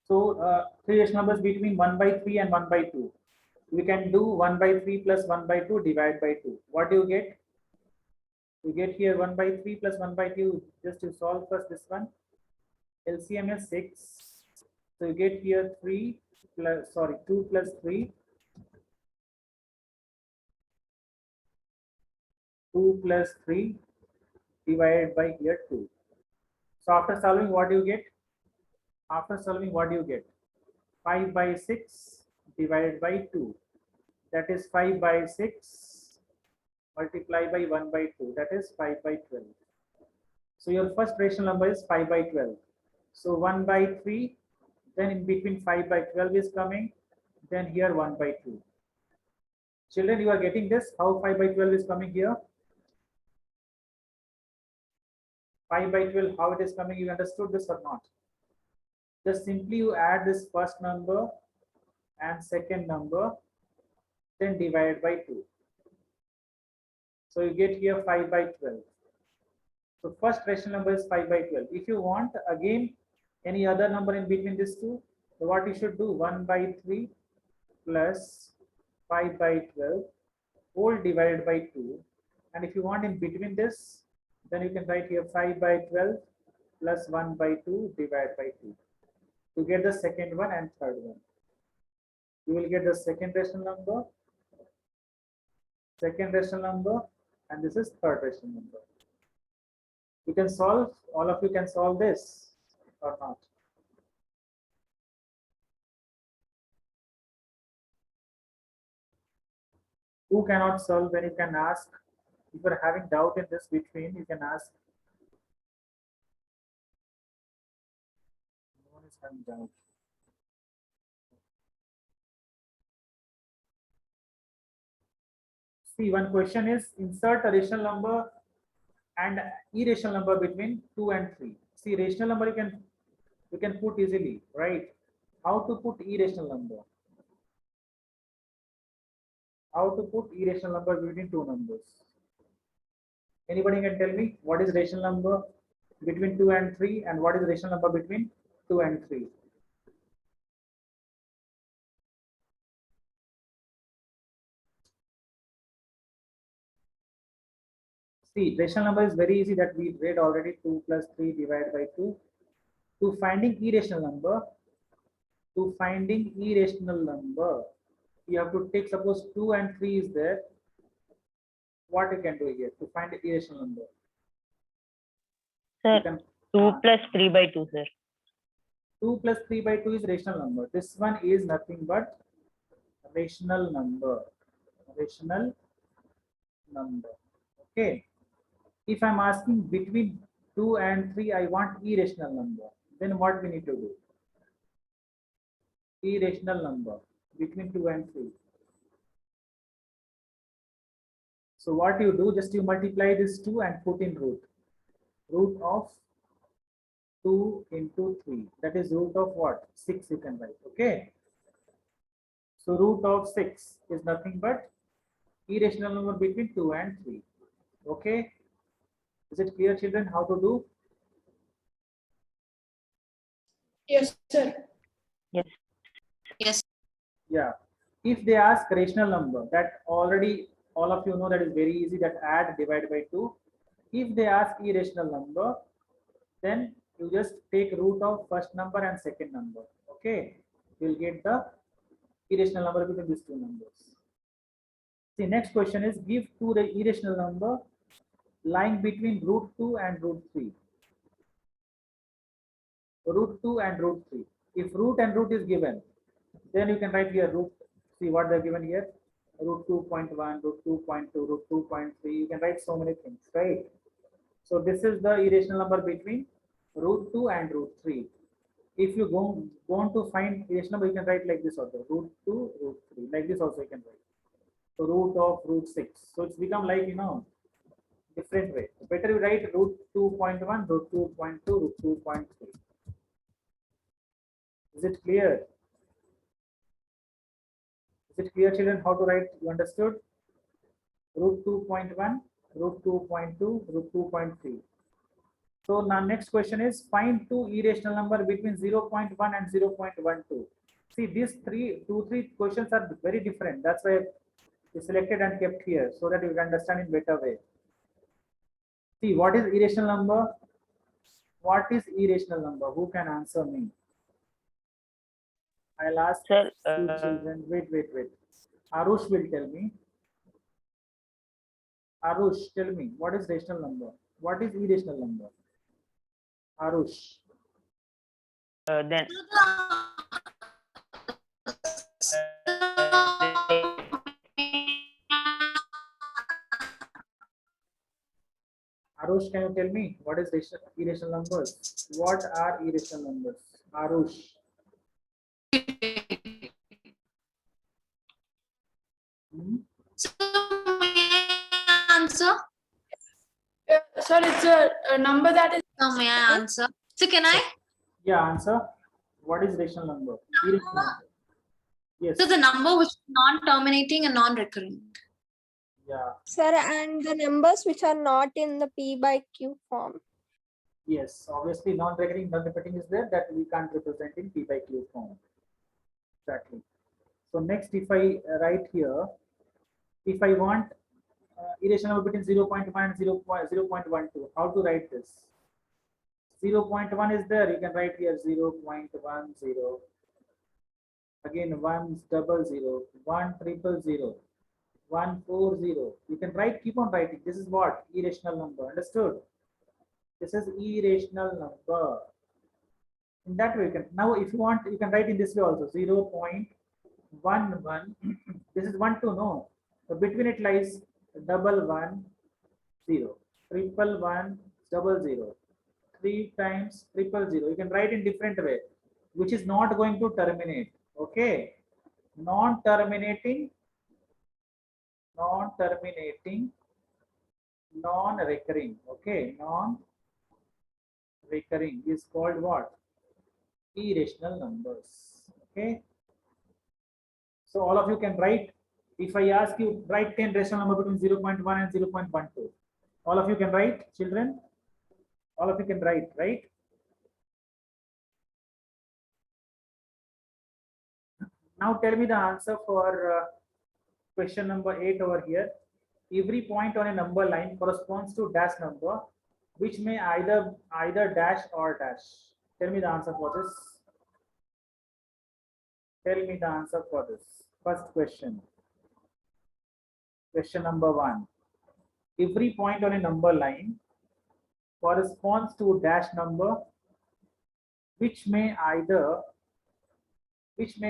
So three rational numbers between 1 by 3 and 1 by 2. We can do 1 by 3 plus 1 by 2 divided by 2. What do you get? You get here 1 by 3 plus 1 by 2. Just to solve first this one. LCM is 6. So you get here 3 plus, sorry, 2 plus 3. 2 plus 3 divided by here 2. So after solving, what do you get? After solving, what do you get? 5 by 6 divided by 2. That is 5 by 6 multiplied by 1 by 2. That is 5 by 12. So your first rational number is 5 by 12. So 1 by 3, then in between 5 by 12 is coming, then here 1 by 2. Children, you are getting this? How 5 by 12 is coming here? 5 by 12, how it is coming? You understood this or not? Just simply you add this first number and second number, then divide by 2. So you get here 5 by 12. So first rational number is 5 by 12. If you want again any other number in between these two, so what you should do, 1 by 3 plus 5 by 12 whole divided by 2. And if you want in between this, then you can write here 5 by 12 plus 1 by 2 divided by 2 to get the second one and third one. You will get the second rational number, and this is third rational number. You can solve, all of you can solve this or not? Who cannot solve? Then you can ask. If you are having doubt in this between, you can ask. No one is having doubt. See, one question is insert a rational number and irrational number between 2 and 3. See, rational number you can put easily, right? How to put irrational number? How to put irrational number between two numbers? Anybody can tell me what is rational number between 2 and 3 and what is rational number between 2 and 3? See, rational number is very easy, that we read already, 2 plus 3 divided by 2. To finding irrational number, you have to take, suppose 2 and 3 is there. What you can do here to find the irrational number? Sir, Can, 2 plus 3 by 2, sir. 2 plus 3 by 2 is rational number. This one is nothing but rational number. Okay. If I'm asking between 2 and 3, I want irrational number. Then what we need to do? Irrational number between 2 and 3. So what you do, just you multiply this 2 and put in root. Root of 2 into 3. That is root of what? 6 you can write. Okay. So root of 6 is nothing but irrational number between 2 and 3. Okay. Is it clear, children, how to do? Yes, sir. Yes. Yes. Yeah. If they ask rational number, that already all of you know, that is very easy, that add, divide by 2. If they ask irrational number, then you just take root of first number and second number. Okay. You'll get the irrational number between these two numbers. The next question is, give two irrational number lying between root 2 and root 3. Root 2 and root 3. If root and root is given, then you can write here root. See what they're given here. Root 2.1, root 2.2, root 2.3. You can write so many things, right? So this is the irrational number between root 2 and root 3. If you want to find irrational number, you can write like this also. Root 2, root 3. Like this also you can write. So root of root 6. So it's become like, different way. Better you write root 2.1, root 2.2, root 2.3. Is it clear? Is it clear, children, how to write? You understood? Root 2.1, root 2.2, root 2.3. So now next question is find two irrational number between 0.1 and 0.12. See, these three questions are very different. That's why I selected and kept here so that you can understand in better way. See, what is irrational number? What is irrational number? Who can answer me? I'll ask Sir, two children. Wait. Arush will tell me. Arush, tell me, what is rational number? What is irrational number? Arush. then Arush, can you tell me what is irrational numbers? What are irrational numbers? Arush. So may I answer? Sir, it's a number that is So may I answer? So can I? Yeah, answer. What is rational number? Irrational number. Yes. So the number which is non-terminating and non-recurring. Yeah. Sir, and the numbers which are not in the P by Q form. Yes. Obviously, non-recurring, non-repeating is there that we can't represent in P by Q form. Exactly. So next, if I write here, if I want irrational number between 0.1 and 0.12, how to write this? 0.1 is there, you can write here 0.10. Again, 100, 100, 140. You can write, keep on writing. This is what? Irrational number. Understood? This is irrational number. In that way, you can. Now, if you want, you can write in this way also. 0.11. This is 1 to know. So between it lies 110, 111, 00. 3 times 000. You can write in different way, which is not going to terminate. Okay. Non-terminating, non-recurring. Okay. Non-recurring is called what? Irrational numbers. Okay. So all of you can write. If I ask you write 10 rational number between 0.1 and 0.12, all of you can write, children. All of you can write, right? Now tell me the answer for question number 8 over here. Every point on a number line corresponds to dash number, which may either dash or dash. Tell me the answer for this. Tell me the answer for this. First question. Question number 1. Every point on a number line corresponds to dash number, which may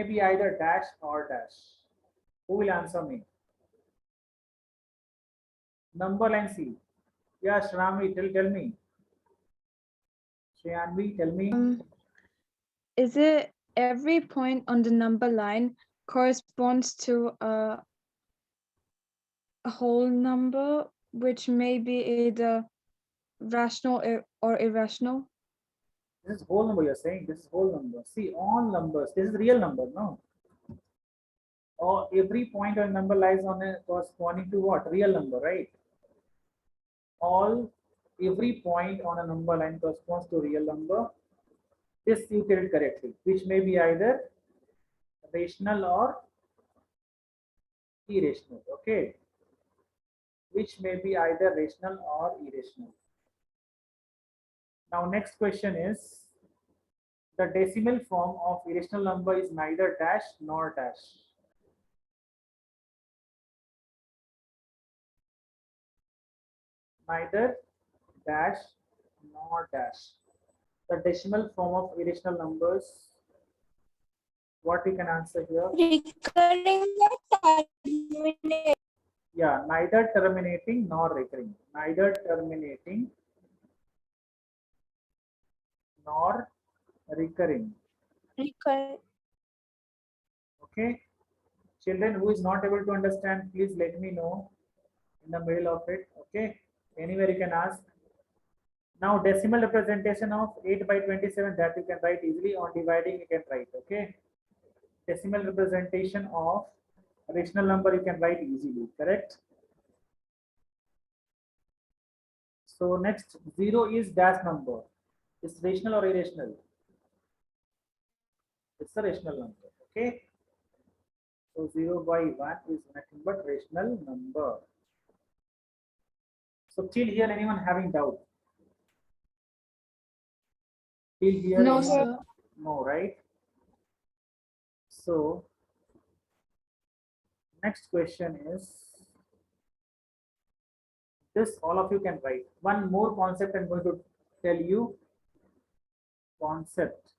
be either dash or dash. Who will answer me? Number line C. Yeah, Shravani, tell me. Shreyanvi, tell me. Is it every point on the number line corresponds to a whole number, which may be either rational or irrational? This is whole number you're saying. This is whole number. See, all numbers. This is real number, no? Or every point on number lies on a corresponding to what? Real number, right? Every point on a number line corresponds to real number. This you get it correctly, which may be either rational or irrational. Okay. Which may be either rational or irrational. Now, next question is the decimal form of irrational number is neither dash nor dash. Neither dash nor dash. The decimal form of irrational numbers. What we can answer here? Recurring or terminating? Yeah, neither terminating nor recurring. Neither terminating nor recurring. Recurring. Okay. Children who is not able to understand, please let me know in the middle of it. Okay. Anywhere you can ask. Now decimal representation of 8 by 27 that you can write easily. On dividing you can write. Okay. Decimal representation of rational number you can write easily. Correct. So next, 0 is dash number. It's rational or irrational? It's a rational number. Okay. So 0 by 1 is nothing but rational number. So till here, anyone having doubt? Till here, No, anyone? sir. No, right? So next question is this, all of you can write. One more concept I'm going to tell you. Concept.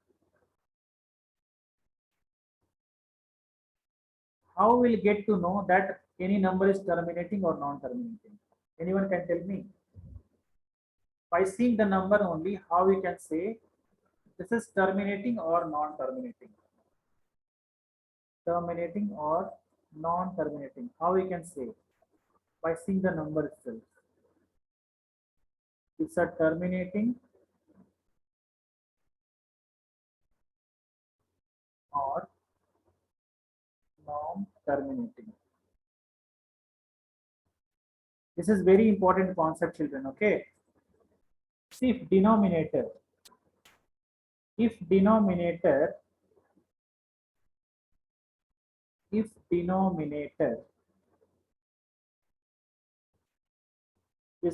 How will get to know that any number is terminating or non-terminating? Anyone can tell me? By seeing the number only, how we can say this is terminating or non-terminating? Terminating or non-terminating? How we can say? By seeing the number itself. It's a terminating or non-terminating. This is very important concept, children. Okay. See, if denominator is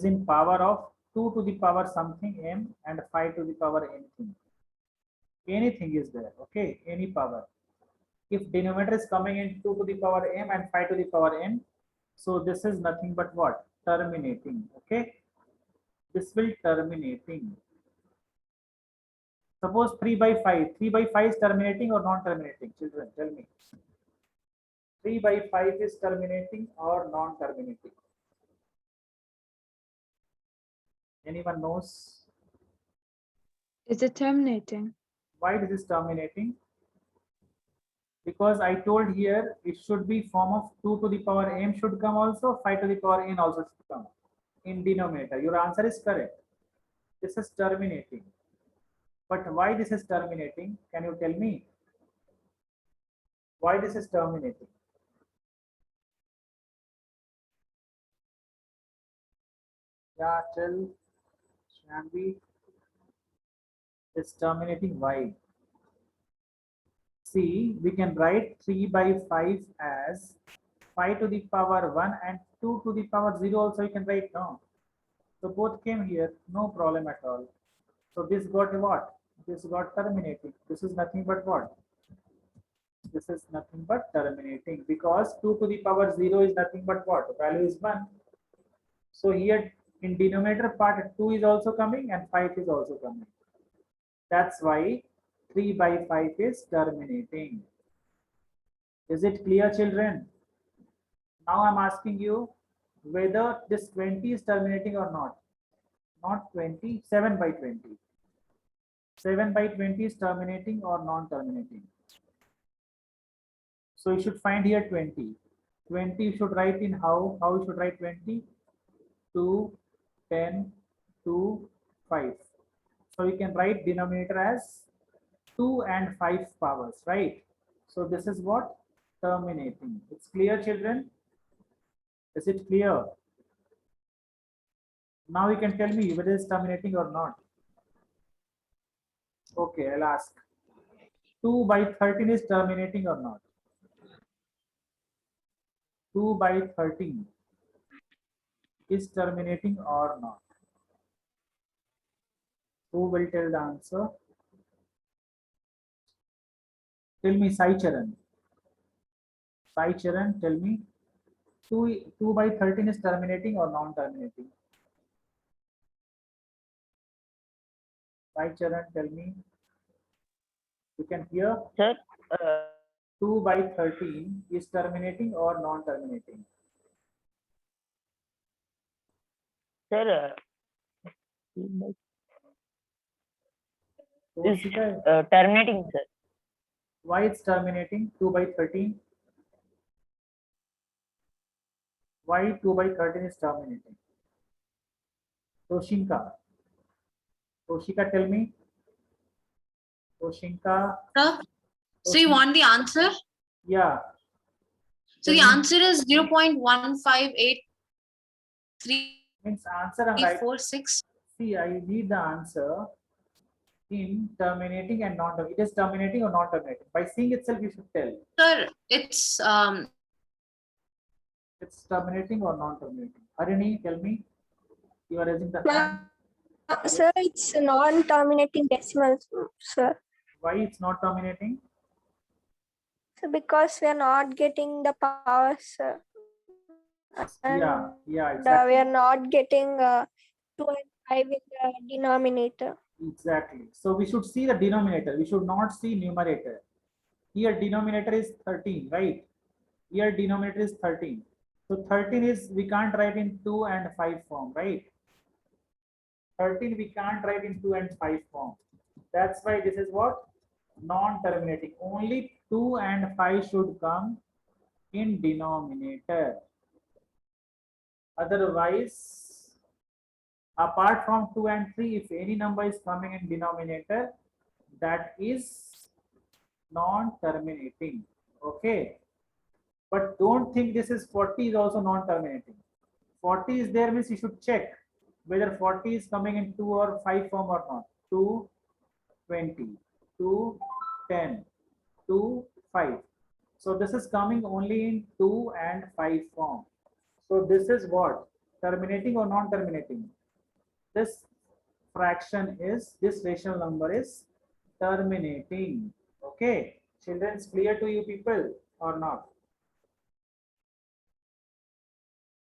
in power of 2 to the power something m and 5 to the power anything is there, okay, any power. If denominator is coming in 2 to the power m and 5 to the power n, so this is nothing but what? Terminating. Okay, this will terminating. Suppose 3 by 5 is terminating or non-terminating? Children, tell me. 3 by 5 is terminating or non-terminating? Anyone knows? Is it terminating? Why this is terminating? Because I told here it should be form of 2 to the power m should come also, 5 to the power n also should come in denominator. Your answer is correct. This is terminating. But why this is terminating? Can you tell me? Why this is terminating? Yeah, tell Shanvi. It's terminating. Why? See, we can write 3 by 5 as 5 to the power 1 and 2 to the power 0 also you can write now. So both came here, no problem at all. So this got what? This got terminating. This is nothing but what? This is nothing but terminating, because 2 to the power 0 is nothing but what? Value is 1. So here in denominator part 2 is also coming and 5 is also coming. That's why 3 by 5 is terminating. Is it clear, children? Now I'm asking you whether this 20 is terminating or not. Not 20, 7 by 20. 7 by 20 is terminating or non-terminating. So you should find here 20. 20 you should write in how? How you should write 20? 2, 10, 2, 5. So you can write denominator as 2 and 5 powers, right? So this is what? Terminating. It's clear, children? Is it clear? Now you can tell me whether it's terminating or not. Okay, I'll ask. 2 by 13 is terminating or not? 2 by 13 is terminating or not? Who will tell the answer? Tell me, Sai Charan. Sai Charan, tell me. 2 by 13 is terminating or non-terminating? Sai Charan, tell me. You can hear? Sir, 2 by 13 is terminating or non-terminating? sir, is Toshika, terminating, sir. why it's terminating? 2 by 13? Why 2 by 13 is terminating? Toshika, tell me. Toshinka, Sir, so you want the answer? yeah. So the Tell me. answer is 0.1583 Means answer I'm 3, right. 4, 6. See, I need the answer in terminating and non-terminating. It is terminating or non-terminating. By seeing itself, you should tell Sir, it's it's terminating or non-terminating. Harini, tell me. You are raising the hand. Sir, it's non-terminating decimal, sir. Why it's not terminating? So because we are not getting the powers, sir. And Yeah, we exactly. are not getting 2 and 5 in the denominator. Exactly. So we should see the denominator. We should not see numerator. Here denominator is 13, right? Here denominator is 13. So 13 is, we can't write in 2 and 5 form, right? 13 we can't write in 2 and 5 form. That's why this is what? Non-terminating. Only 2 and 5 should come in denominator. Otherwise, apart from 2 and 3, if any number is coming in denominator, that is non-terminating. Okay. But don't think this is 40 is also non-terminating. 40 is there means you should check whether 40 is coming in 2 or 5 form or not. 2, 20, 2, 10, 2, 5. So this is coming only in 2 and 5 form. So this is what? Terminating or non-terminating? This fraction is, this rational number is terminating. Okay. Children, it's clear to you people or not?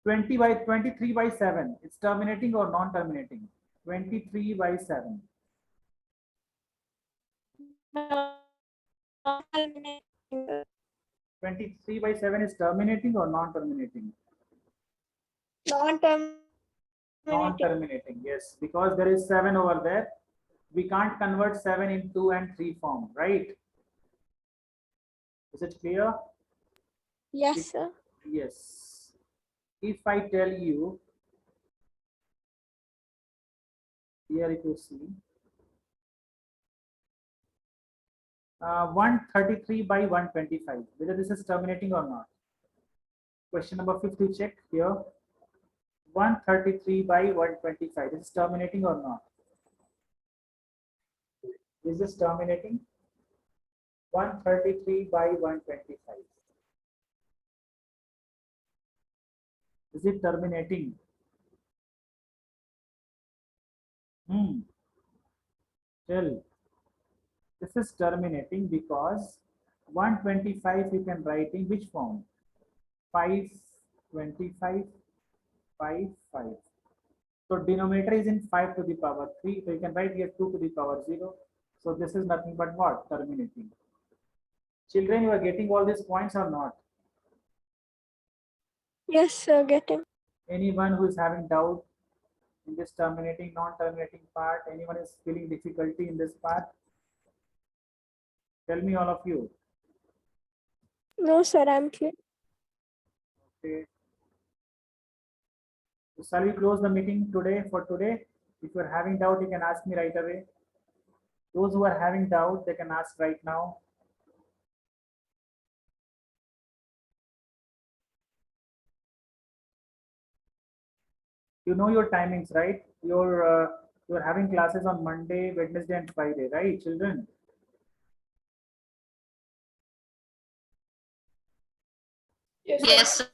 20 by 23 by 7. It's terminating or non-terminating? 23 by 7. Non-terminating. 23 by 7 is terminating or non-terminating? Non-terminating. Non-terminating, yes, because there is 7 over there. We can't convert 7 in 2 and 3 form, right? Is it clear? Yes, sir. Yes. If I tell you, here if you see, 133 by 125, whether this is terminating or not. Question number 50, check here. 133 by 125, this is terminating or not? Is this terminating? 133 by 125. Is it terminating? Tell. This is terminating because 125 you can write in which form? 525, 5, 5. So denominator is in 5 to the power 3. So you can write here 2 to the power 0. So this is nothing but what? Terminating. Children, you are getting all these points or not? Yes, sir, getting. Anyone who is having doubt in this terminating, non-terminating part? Anyone is feeling difficulty in this part? Tell me, all of you. No, sir, I'm clear. Okay. So shall we close the meeting today for today? If you are having doubt, you can ask me right away. Those who are having doubt, they can ask right now. You know your timings, right? You're having classes on Monday, Wednesday, and Friday, right, children? Yes, sir. Yes, sir.